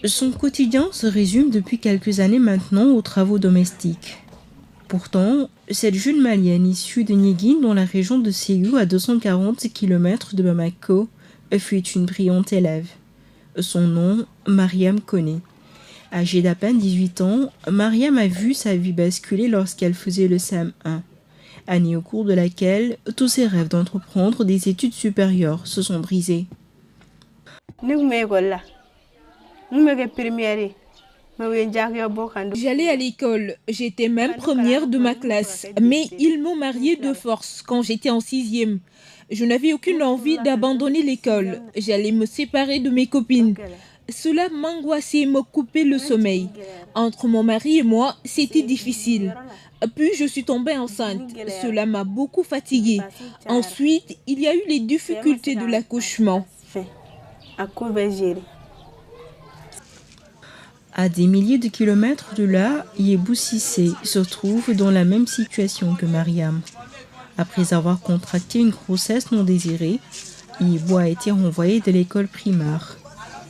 Son quotidien se résume depuis quelques années maintenant aux travaux domestiques. Pourtant, cette jeune malienne issue de Niéguine dans la région de Ségou à 240 km de Bamako fut une brillante élève. Son nom, Mariam Koné. Âgée d'à peine 18 ans, Mariam a vu sa vie basculer lorsqu'elle faisait le CM1, année au cours de laquelle tous ses rêves d'entreprendre des études supérieures se sont brisés. J'allais à l'école, j'étais même première de ma classe, mais ils m'ont mariée de force quand j'étais en 6e. Je n'avais aucune envie d'abandonner l'école, j'allais me séparer de mes copines. Cela m'angoissait et me coupait le sommeil. Entre mon mari et moi, c'était difficile. Puis je suis tombée enceinte, cela m'a beaucoup fatiguée. Ensuite, il y a eu les difficultés de l'accouchement. À des milliers de kilomètres de là, Yebou Sissé se trouve dans la même situation que Mariam. Après avoir contracté une grossesse non désirée, Yebou a été renvoyé de l'école primaire.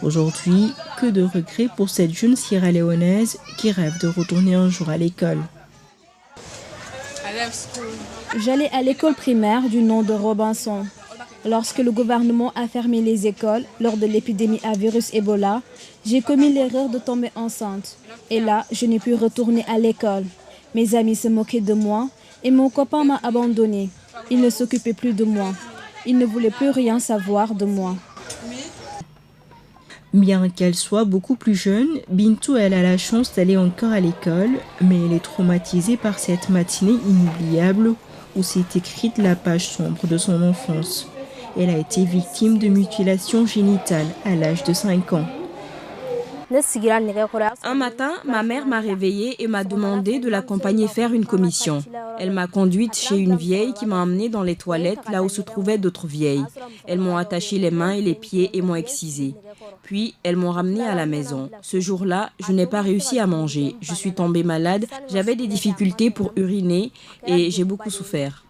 Aujourd'hui, que de regrets pour cette jeune Sierra-Léonaise qui rêve de retourner un jour à l'école. J'allais à l'école primaire du nom de Robinson. Lorsque le gouvernement a fermé les écoles lors de l'épidémie à virus Ebola, j'ai commis l'erreur de tomber enceinte. Et là, je n'ai pu retourner à l'école. Mes amis se moquaient de moi et mon copain m'a abandonnée. Il ne s'occupait plus de moi. Il ne voulait plus rien savoir de moi. Bien qu'elle soit beaucoup plus jeune, Bintou elle a la chance d'aller encore à l'école, mais elle est traumatisée par cette matinée inoubliable où s'est écrite la page sombre de son enfance. Elle a été victime de mutilation génitale à l'âge de 5 ans. Un matin, ma mère m'a réveillée et m'a demandé de l'accompagner faire une commission. Elle m'a conduite chez une vieille qui m'a emmenée dans les toilettes là où se trouvaient d'autres vieilles. Elles m'ont attaché les mains et les pieds et m'ont excisée. Puis, elles m'ont ramenée à la maison. Ce jour-là, je n'ai pas réussi à manger. Je suis tombée malade, j'avais des difficultés pour uriner et j'ai beaucoup souffert.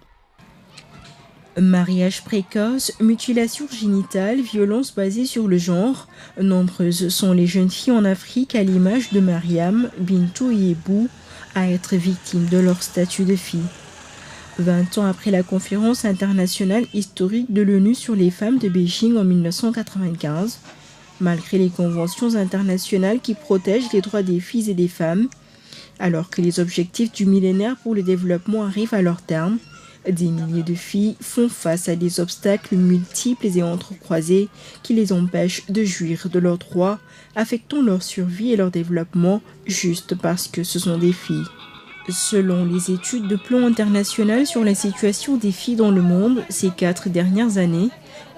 Mariage précoce, mutilation génitale, violence basée sur le genre. Nombreuses sont les jeunes filles en Afrique à l'image de Mariam, Bintou et Yebou à être victimes de leur statut de fille. 20 ans après la conférence internationale historique de l'ONU sur les femmes de Beijing en 1995, malgré les conventions internationales qui protègent les droits des filles et des femmes, alors que les objectifs du millénaire pour le développement arrivent à leur terme, des milliers de filles font face à des obstacles multiples et entrecroisés qui les empêchent de jouir de leurs droits, affectant leur survie et leur développement juste parce que ce sont des filles. Selon les études de plan international sur la situation des filles dans le monde ces 4 dernières années,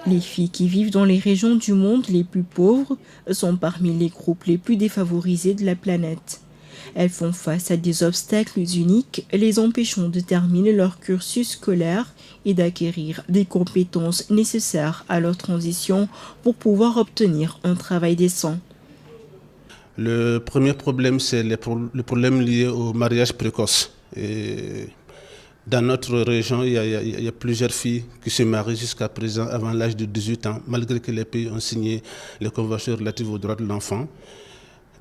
les filles qui vivent dans les régions du monde les plus pauvres sont parmi les groupes les plus défavorisés de la planète. Elles font face à des obstacles uniques, les empêchant de terminer leur cursus scolaire et d'acquérir des compétences nécessaires à leur transition pour pouvoir obtenir un travail décent. Le premier problème, c'est le problème lié au mariage précoce. Et dans notre région, il y a plusieurs filles qui se marient jusqu'à présent avant l'âge de 18 ans, malgré que les pays ont signé les conventions relatives aux droits de l'enfant.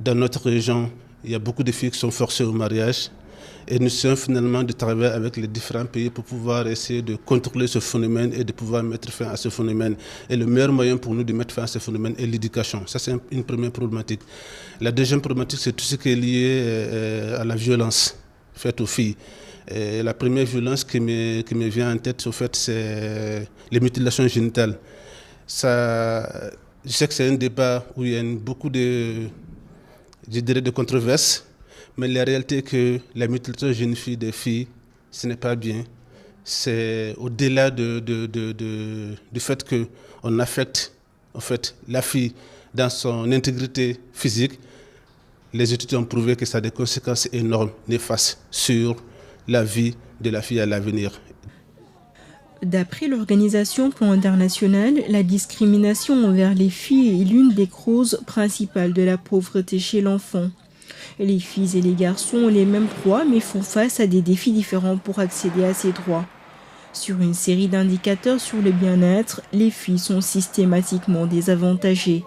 Dans notre région, il y a beaucoup de filles qui sont forcées au mariage et nous sommes finalement de travailler avec les différents pays pour pouvoir essayer de contrôler ce phénomène et de pouvoir mettre fin à ce phénomène. Et le meilleur moyen pour nous de mettre fin à ce phénomène est l'éducation. Ça, c'est une première problématique. La deuxième problématique, c'est tout ce qui est lié à la violence faite aux filles. Et la première violence qui me vient en tête, au fait, c'est les mutilations génitales. Ça, je sais que c'est un débat où il y a beaucoup de controverses, mais la réalité est que la mutilation génitale des filles, ce n'est pas bien. C'est au-delà du fait qu'on affecte en fait, la fille dans son intégrité physique. Les études ont prouvé que ça a des conséquences énormes, néfastes sur la vie de la fille à l'avenir. D'après l'Organisation Plan International, la discrimination envers les filles est l'une des causes principales de la pauvreté chez l'enfant. Les filles et les garçons ont les mêmes droits mais font face à des défis différents pour accéder à ces droits. Sur une série d'indicateurs sur le bien-être, les filles sont systématiquement désavantagées.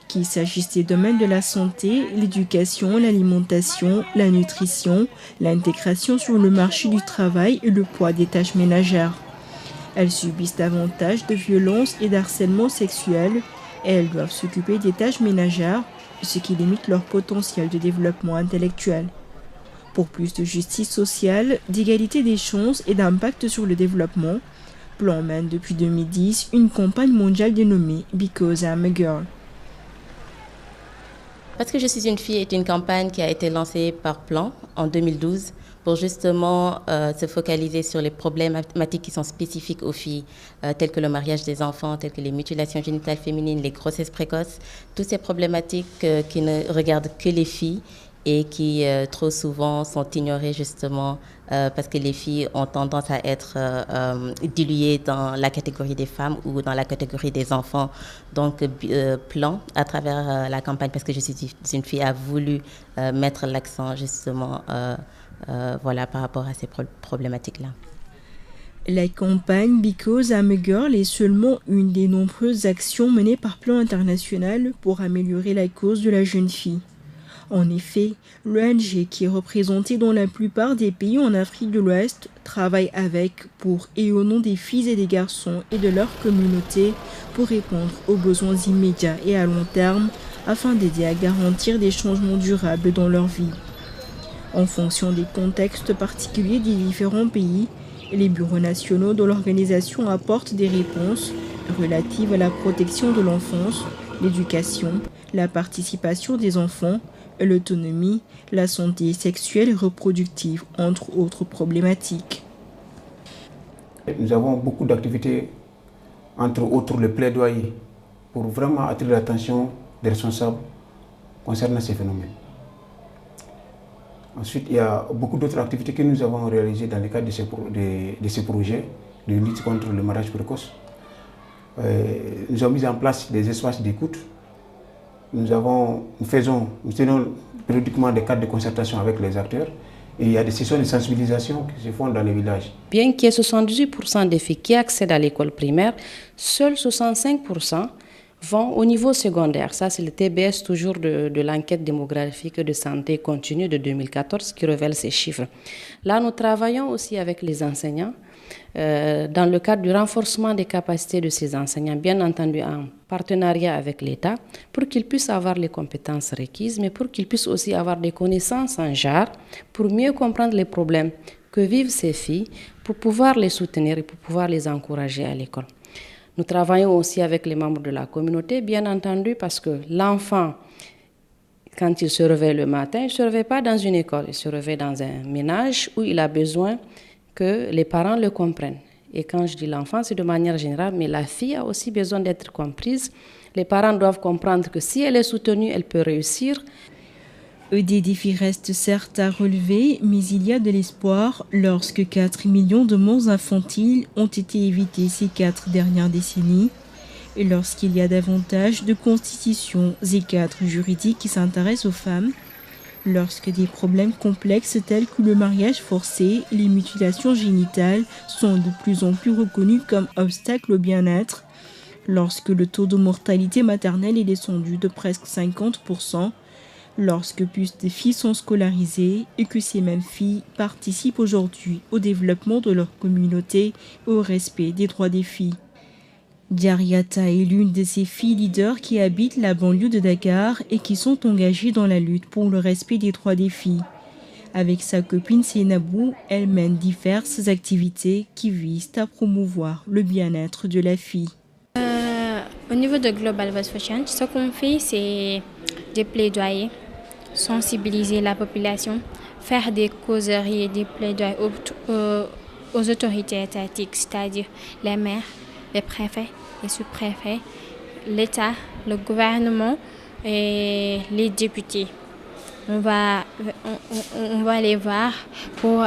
qu'il s'agisse des domaines de la santé, l'éducation, l'alimentation, la nutrition, l'intégration sur le marché du travail et le poids des tâches ménagères. Elles subissent davantage de violences et d'harcèlement sexuel et elles doivent s'occuper des tâches ménagères, ce qui limite leur potentiel de développement intellectuel. Pour plus de justice sociale, d'égalité des chances et d'impact sur le développement, Plan mène depuis 2010 une campagne mondiale dénommée Because I'm a Girl. Parce que je suis une fille est une campagne qui a été lancée par Plan en 2012 pour justement se focaliser sur les problématiques qui sont spécifiques aux filles, telles que le mariage des enfants, telles que les mutilations génitales féminines, les grossesses précoces, toutes ces problématiques qui ne regardent que les filles et qui trop souvent sont ignorées justement parce que les filles ont tendance à être diluées dans la catégorie des femmes ou dans la catégorie des enfants. Donc Plan, à travers la campagne, parce que je suis une fille, a voulu mettre l'accent justement voilà, par rapport à ces problématiques-là. La campagne Because I'm a Girl est seulement une des nombreuses actions menées par Plan International pour améliorer la cause de la jeune fille. En effet, l'ONG, qui est représentée dans la plupart des pays en Afrique de l'Ouest, travaille avec, pour et au nom des filles et des garçons et de leur communauté pour répondre aux besoins immédiats et à long terme afin d'aider à garantir des changements durables dans leur vie. En fonction des contextes particuliers des différents pays, les bureaux nationaux de l'organisation apportent des réponses relatives à la protection de l'enfance, l'éducation, la participation des enfants, l'autonomie, la santé sexuelle et reproductive, entre autres problématiques. Nous avons beaucoup d'activités, entre autres le plaidoyer, pour vraiment attirer l'attention des responsables concernant ces phénomènes. Ensuite, il y a beaucoup d'autres activités que nous avons réalisées dans le cadre de ces projets de lutte contre le mariage précoce. Nous avons mis en place des espaces d'écoute. Nous tenons périodiquement des cadres de concertation avec les acteurs et il y a des sessions de sensibilisation qui se font dans les villages. Bien qu'il y ait 78% des filles qui accèdent à l'école primaire, seuls 65% vont au niveau secondaire. Ça, c'est le TBS toujours de l'enquête démographique de santé continue de 2014 qui révèle ces chiffres. Là, nous travaillons aussi avec les enseignants dans le cadre du renforcement des capacités de ces enseignants, bien entendu en partenariat avec l'État, pour qu'ils puissent avoir les compétences requises, mais pour qu'ils puissent aussi avoir des connaissances en genre, pour mieux comprendre les problèmes que vivent ces filles, pour pouvoir les soutenir et pour pouvoir les encourager à l'école. Nous travaillons aussi avec les membres de la communauté, bien entendu, parce que l'enfant, quand il se réveille le matin, il ne se réveille pas dans une école, il se réveille dans un ménage où il a besoin que les parents le comprennent. Et quand je dis l'enfant, c'est de manière générale, mais la fille a aussi besoin d'être comprise. Les parents doivent comprendre que si elle est soutenue, elle peut réussir. Des défis restent certes à relever, mais il y a de l'espoir lorsque 4 millions de morts infantiles ont été évitées ces 4 dernières décennies et lorsqu'il y a davantage de constitutions et cadres juridiques qui s'intéressent aux femmes, lorsque des problèmes complexes tels que le mariage forcé et les mutilations génitales sont de plus en plus reconnus comme obstacles au bien-être, lorsque le taux de mortalité maternelle est descendu de presque 50%, lorsque plus de filles sont scolarisées et que ces mêmes filles participent aujourd'hui au développement de leur communauté et au respect des droits des filles. Diariata est l'une de ces filles leaders qui habitent la banlieue de Dakar et qui sont engagées dans la lutte pour le respect des droits des filles. Avec sa copine Seynabou, elle mène diverses activités qui visent à promouvoir le bien-être de la fille. Au niveau de Global Voice for Change, ce qu'on fait, c'est des plaidoyers, sensibiliser la population, faire des causeries et des plaidoyers aux autorités étatiques, c'est-à-dire les maires, les préfets, les sous-préfets, l'État, le gouvernement et les députés. On va les voir pour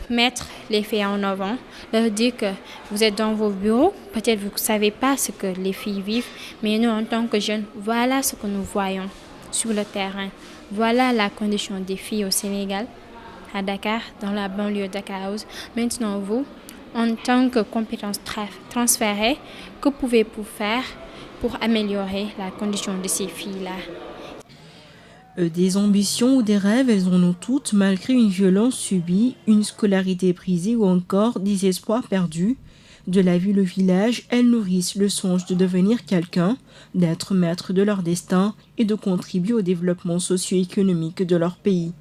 mettre les filles en avant, leur dire que vous êtes dans vos bureaux, peut-être vous ne savez pas ce que les filles vivent, mais nous, en tant que jeunes, voilà ce que nous voyons sur le terrain. Voilà la condition des filles au Sénégal, à Dakar, dans la banlieue Dakar. Maintenant, vous, En tant que compétence transférée, que pouvez-vous faire pour améliorer la condition de ces filles-là? Des ambitions ou des rêves, elles en ont toutes, malgré une violence subie, une scolarité brisée ou encore des espoirs perdus. De la ville au village, elles nourrissent le songe de devenir quelqu'un, d'être maîtres de leur destin et de contribuer au développement socio-économique de leur pays.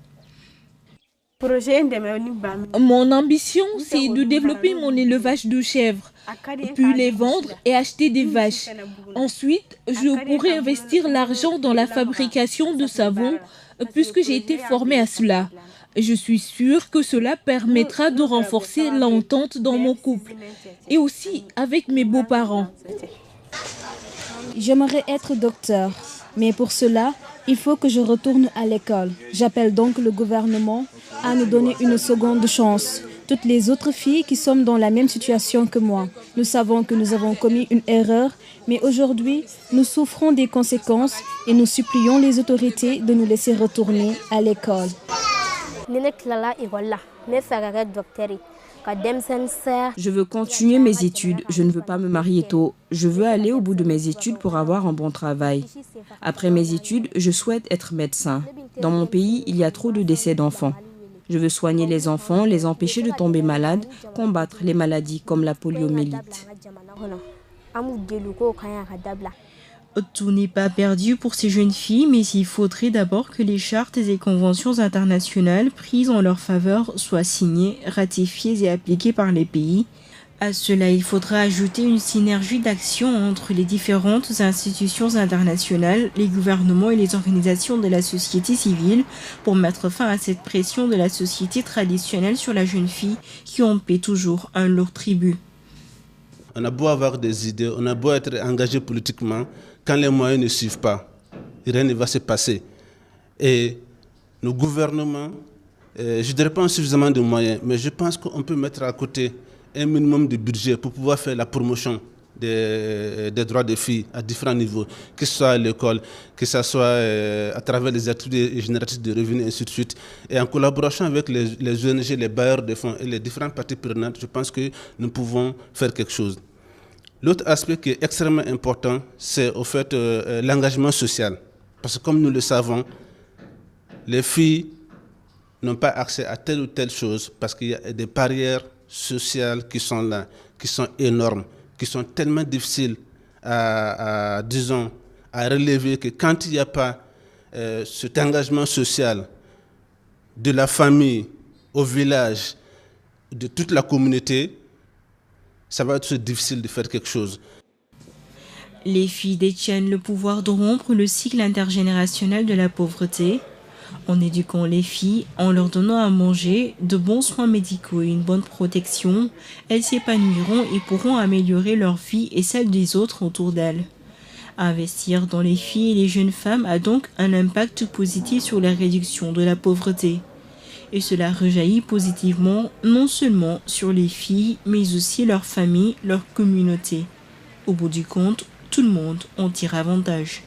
Mon ambition, c'est de développer mon élevage de chèvres, puis les vendre et acheter des vaches. Ensuite, je pourrai investir l'argent dans la fabrication de savon, puisque j'ai été formée à cela. Je suis sûre que cela permettra de renforcer l'entente dans mon couple et aussi avec mes beaux-parents. J'aimerais être docteur, mais pour cela, il faut que je retourne à l'école. J'appelle donc le gouvernement à nous donner une seconde chance. Toutes les autres filles qui sont dans la même situation que moi. Nous savons que nous avons commis une erreur, mais aujourd'hui, nous souffrons des conséquences et nous supplions les autorités de nous laisser retourner à l'école. Je veux continuer mes études, je ne veux pas me marier tôt. Je veux aller au bout de mes études pour avoir un bon travail. Après mes études, je souhaite être médecin. Dans mon pays, il y a trop de décès d'enfants. Je veux soigner les enfants, les empêcher de tomber malades, combattre les maladies comme la poliomyélite. Tout n'est pas perdu pour ces jeunes filles, mais il faudrait d'abord que les chartes et conventions internationales prises en leur faveur soient signées, ratifiées et appliquées par les pays. À cela, il faudra ajouter une synergie d'action entre les différentes institutions internationales, les gouvernements et les organisations de la société civile pour mettre fin à cette pression de la société traditionnelle sur la jeune fille qui en paie toujours un lourd tribut. On a beau avoir des idées, on a beau être engagé politiquement, quand les moyens ne suivent pas, rien ne va se passer. Et nos gouvernements, je ne dirais pas suffisamment de moyens, mais je pense qu'on peut mettre à côté un minimum de budget pour pouvoir faire la promotion des droits des filles à différents niveaux, que ce soit à l'école, que ce soit à travers les activités génératrices de revenus, et ainsi de suite. Et en collaboration avec les ONG, les bailleurs de fonds et les différentes parties prenantes, je pense que nous pouvons faire quelque chose. L'autre aspect qui est extrêmement important, c'est au fait l'engagement social. Parce que comme nous le savons, les filles n'ont pas accès à telle ou telle chose parce qu'il y a des barrières sociales qui sont là, qui sont énormes, qui sont tellement difficiles à relever que quand il n'y a pas cet engagement social de la famille, au village, de toute la communauté, ça va être difficile de faire quelque chose. Les filles détiennent le pouvoir de rompre le cycle intergénérationnel de la pauvreté. En éduquant les filles, en leur donnant à manger, de bons soins médicaux et une bonne protection, elles s'épanouiront et pourront améliorer leur vie et celle des autres autour d'elles. Investir dans les filles et les jeunes femmes a donc un impact positif sur la réduction de la pauvreté. Et cela rejaillit positivement non seulement sur les filles, mais aussi leur famille, leur communauté. Au bout du compte, tout le monde en tire avantage.